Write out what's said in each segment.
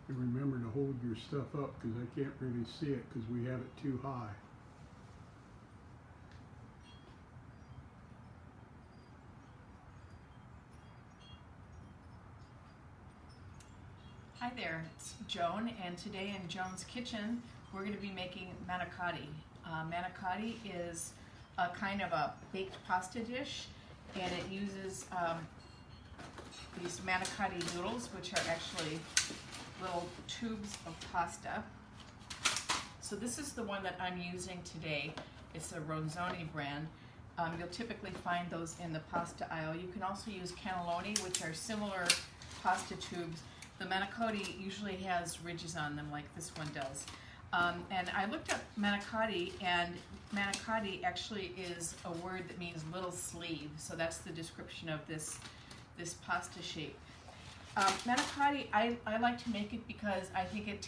And remember to hold your stuff up because I can't really see it because we have it too high. Hi there, it's Joan, and today in Joan's kitchen we're going to be making manicotti. Manicotti is a kind of a baked pasta dish, and it uses these manicotti noodles, which are actually little tubes of pasta. So this is the one that I'm using today. It's a Ronzoni brand. You'll typically find those in the pasta aisle. You can also use cannelloni, which are similar pasta tubes. The manicotti usually has ridges on them like this one does. And I looked up manicotti, and manicotti actually is a word that means little sleeve. So that's the description of this pasta shape. Manicotti, I like to make it because I think it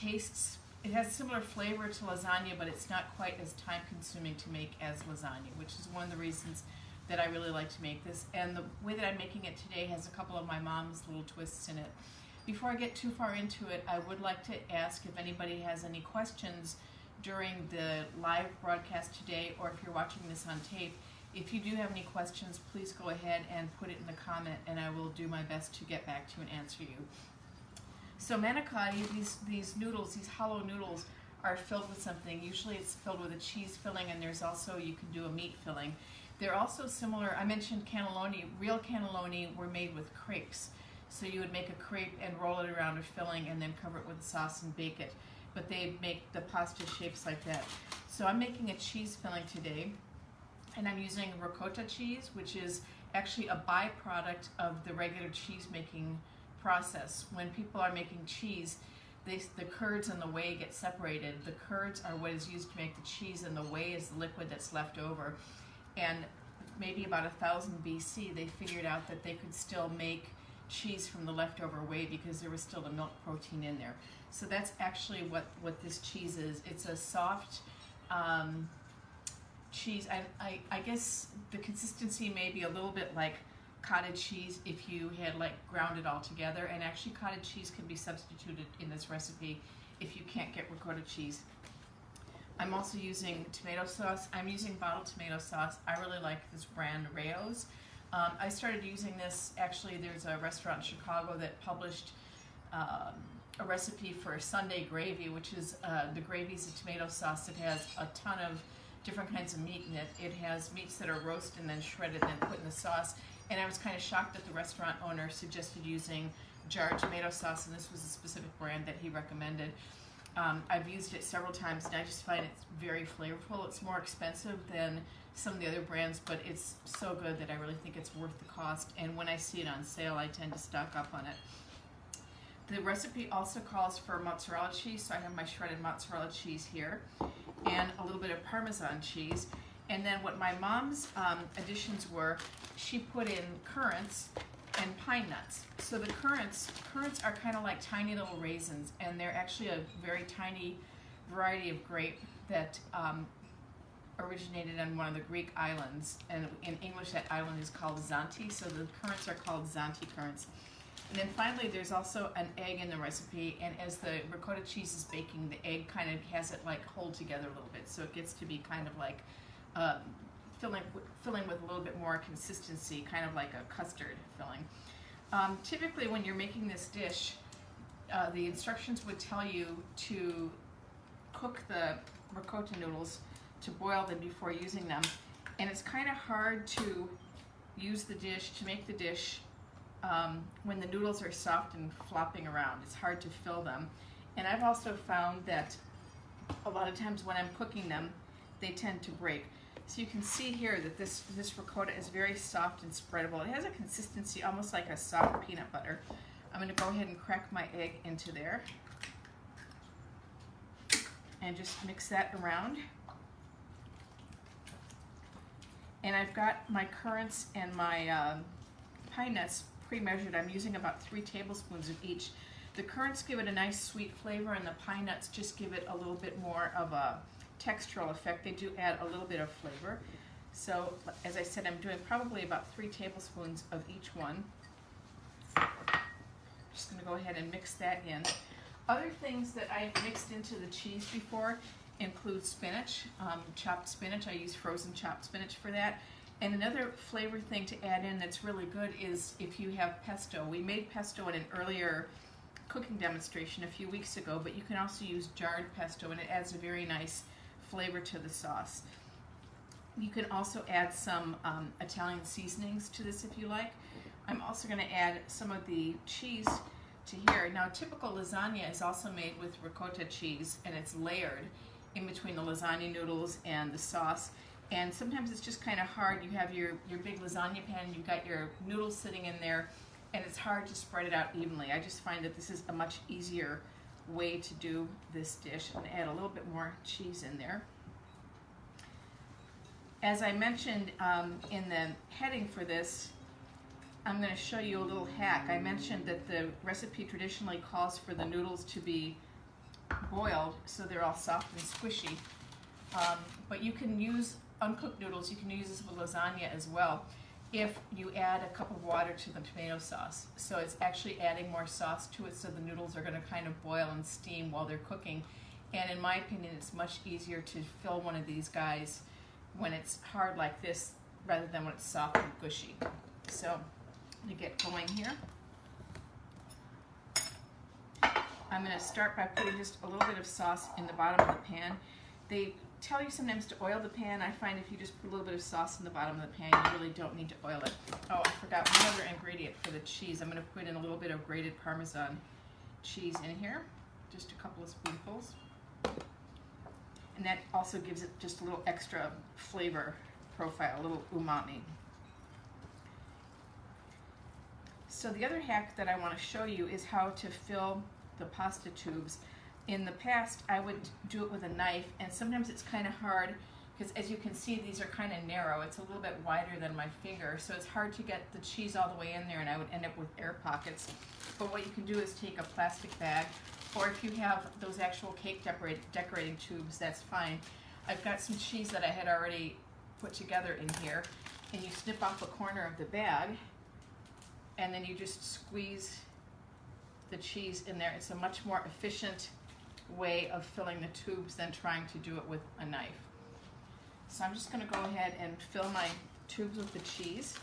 has similar flavor to lasagna, but it's not quite as time consuming to make as lasagna, which is one of the reasons that I really like to make this. And the way that I'm making it today has a couple of my mom's little twists in it. Before I get too far into it, I would like to ask if anybody has any questions during the live broadcast today, or if you're watching this on tape. If you do have any questions, please go ahead and put it in the comment, and I will do my best to get back to you and answer you. So manicotti, these noodles, these hollow noodles, are filled with something. Usually it's filled with a cheese filling, and there's also, you can do a meat filling. They're also similar, I mentioned cannelloni. Real cannelloni were made with crepes. So you would make a crepe and roll it around a filling and then cover it with sauce and bake it. But they make the pasta shapes like that. So I'm making a cheese filling today, and I'm using ricotta cheese, which is actually a byproduct of the regular cheese making process. When people are making cheese, the curds and the whey get separated. The curds are what is used to make the cheese, and the whey is the liquid that's left over. And maybe about 1000 BC, they figured out that they could still make cheese from the leftover whey because there was still the milk protein in there. So that's actually what this cheese is. It's a soft cheese. I guess the consistency may be a little bit like cottage cheese if you had like ground it all together, and actually cottage cheese can be substituted in this recipe if you can't get ricotta cheese. I'm also using tomato sauce. I'm using bottled tomato sauce. I really like this brand, Rayo's. I started using this, actually there's a restaurant in Chicago that published a recipe for Sunday gravy, which is, the gravy is a tomato sauce that has a ton of different kinds of meat in it. It has meats that are roasted and then shredded and then put in the sauce. And I was kind of shocked that the restaurant owner suggested using jarred tomato sauce, and this was a specific brand that he recommended. I've used it several times, and I just find it's very flavorful. It's more expensive than some of the other brands, but it's so good that I really think it's worth the cost. And when I see it on sale, I tend to stock up on it. The recipe also calls for mozzarella cheese, so I have my shredded mozzarella cheese here, and a little bit of Parmesan cheese. And then what my mom's additions were, she put in currants and pine nuts. So the currants are kind of like tiny little raisins, and they're actually a very tiny variety of grape that originated on one of the Greek islands, and in English that island is called Zante, so the currants are called Zante currants. And then finally there's also an egg in the recipe, and as the ricotta cheese is baking, the egg kind of has it like hold together a little bit, so it gets to be kind of like filling with a little bit more consistency, kind of like a custard filling. Typically when you're making this dish, the instructions would tell you to cook the ricotta noodles, to boil them before using them, and it's kind of hard to use the dish, to make the dish when the noodles are soft and flopping around. It's hard to fill them. And I've also found that a lot of times when I'm cooking them, they tend to break. So you can see here that this ricotta is very soft and spreadable. It has a consistency almost like a soft peanut butter. I'm going to go ahead and crack my egg into there and just mix that around. And I've got my currants and my pine nuts pre-measured. I'm using about 3 tablespoons of each. The currants give it a nice sweet flavor, and the pine nuts just give it a little bit more of a textural effect. They do add a little bit of flavor. So as I said, I'm doing probably about 3 tablespoons of each one. Just going to go ahead and mix that in. Other things that I've mixed into the cheese before include spinach, chopped spinach. I use frozen chopped spinach for that. And another flavor thing to add in that's really good is if you have pesto. We made pesto in an earlier cooking demonstration a few weeks ago, but you can also use jarred pesto and it adds a very nice flavor to the sauce. You can also add some Italian seasonings to this if you like. I'm also going to add some of the cheese to here. Now, typical lasagna is also made with ricotta cheese, and it's layered in between the lasagna noodles and the sauce. And sometimes it's just kind of hard. You have your big lasagna pan, you've got your noodles sitting in there, and it's hard to spread it out evenly. I just find that this is a much easier way to do this dish. I'm going to add a little bit more cheese in there. As I mentioned in the heading for this, I'm going to show you a little hack. I mentioned that the recipe traditionally calls for the noodles to be boiled so they're all soft and squishy. But you can use uncooked noodles, you can use this with lasagna as well if you add a cup of water to the tomato sauce. So it's actually adding more sauce to it, so the noodles are going to kind of boil and steam while they're cooking. And in my opinion, it's much easier to fill one of these guys when it's hard like this rather than when it's soft and gushy. So I'm going to get going here. I'm going to start by putting just a little bit of sauce in the bottom of the pan. They tell you sometimes to oil the pan. I find if you just put a little bit of sauce in the bottom of the pan, you really don't need to oil it. Oh, I forgot one other ingredient for the cheese. I'm going to put in a little bit of grated Parmesan cheese in here, just a couple of spoonfuls. And that also gives it just a little extra flavor profile, a little umami. So the other hack that I want to show you is how to fill the pasta tubes. In the past, I would do it with a knife, and sometimes it's kind of hard because, as you can see, these are kind of narrow. It's a little bit wider than my finger, so it's hard to get the cheese all the way in there, and I would end up with air pockets. But what you can do is take a plastic bag, or if you have those actual cake decorating tubes, that's fine. I've got some cheese that I had already put together in here, and you snip off a corner of the bag, and then you just squeeze the cheese in there. It's a much more efficient way of filling the tubes than trying to do it with a knife. So I'm just going to go ahead and fill my tubes with the cheese.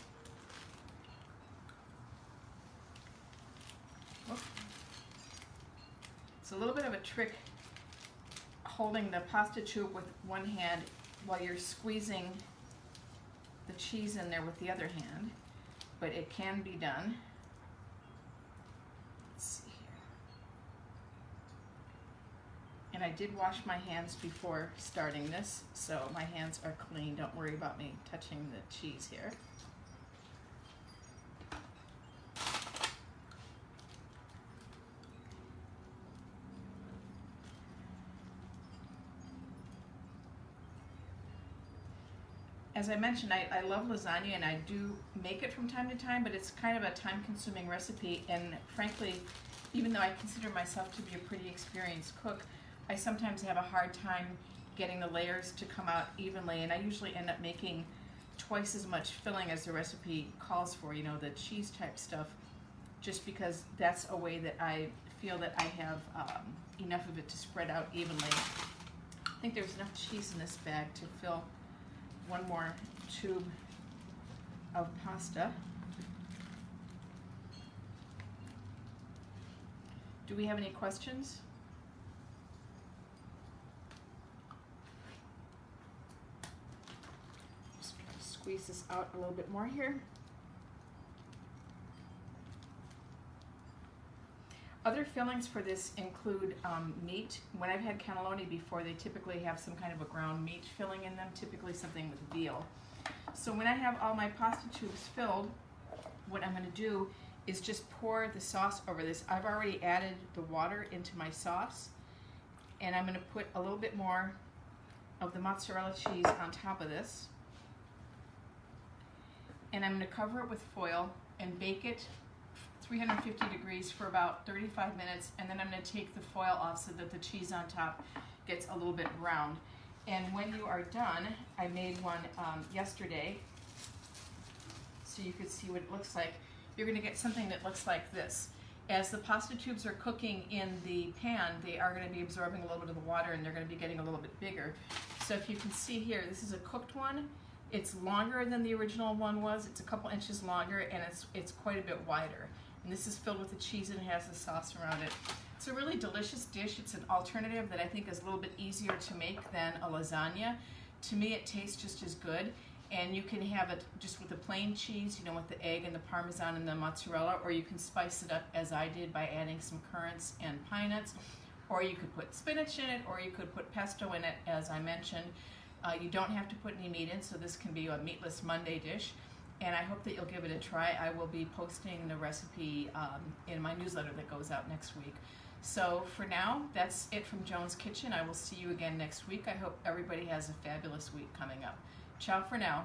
Whoop. It's a little bit of a trick holding the pasta tube with one hand while you're squeezing the cheese in there with the other hand, but it can be done. Let's see here. And I did wash my hands before starting this, so my hands are clean. Don't worry about me touching the cheese here. As I mentioned, I love lasagna, and I do make it from time to time, but it's kind of a time-consuming recipe, and frankly, even though I consider myself to be a pretty experienced cook, I sometimes have a hard time getting the layers to come out evenly, and I usually end up making twice as much filling as the recipe calls for, you know, the cheese type stuff, just because that's a way that I feel that I have enough of it to spread out evenly. I think there's enough cheese in this bag to fill one more tube of pasta. Do we have any questions? Just try to squeeze this out a little bit more here. Other fillings for this include meat. When I've had cannelloni before, they typically have some kind of a ground meat filling in them, typically something with veal. So when I have all my pasta tubes filled, what I'm going to do is just pour the sauce over this. I've already added the water into my sauce, and I'm going to put a little bit more of the mozzarella cheese on top of this. And I'm going to cover it with foil and bake it 350 degrees for about 35 minutes, and then I'm going to take the foil off so that the cheese on top gets a little bit browned. And when you are done, I made one yesterday so you could see what it looks like. You're going to get something that looks like this. As the pasta tubes are cooking in the pan, they are going to be absorbing a little bit of the water, and they're going to be getting a little bit bigger. So if you can see here, this is a cooked one. It's longer than the original one was. It's a couple inches longer, and it's quite a bit wider. And this is filled with the cheese and has the sauce around it. It's a really delicious dish. It's an alternative that I think is a little bit easier to make than a lasagna. To me, it tastes just as good. And you can have it just with the plain cheese, you know, with the egg and the Parmesan and the mozzarella, or you can spice it up as I did by adding some currants and pine nuts, or you could put spinach in it, or you could put pesto in it, as I mentioned. You don't have to put any meat in, so this can be a meatless Monday dish. And I hope that you'll give it a try. I will be posting the recipe in my newsletter that goes out next week. So for now, that's it from Joan's Kitchen. I will see you again next week. I hope everybody has a fabulous week coming up. Ciao for now.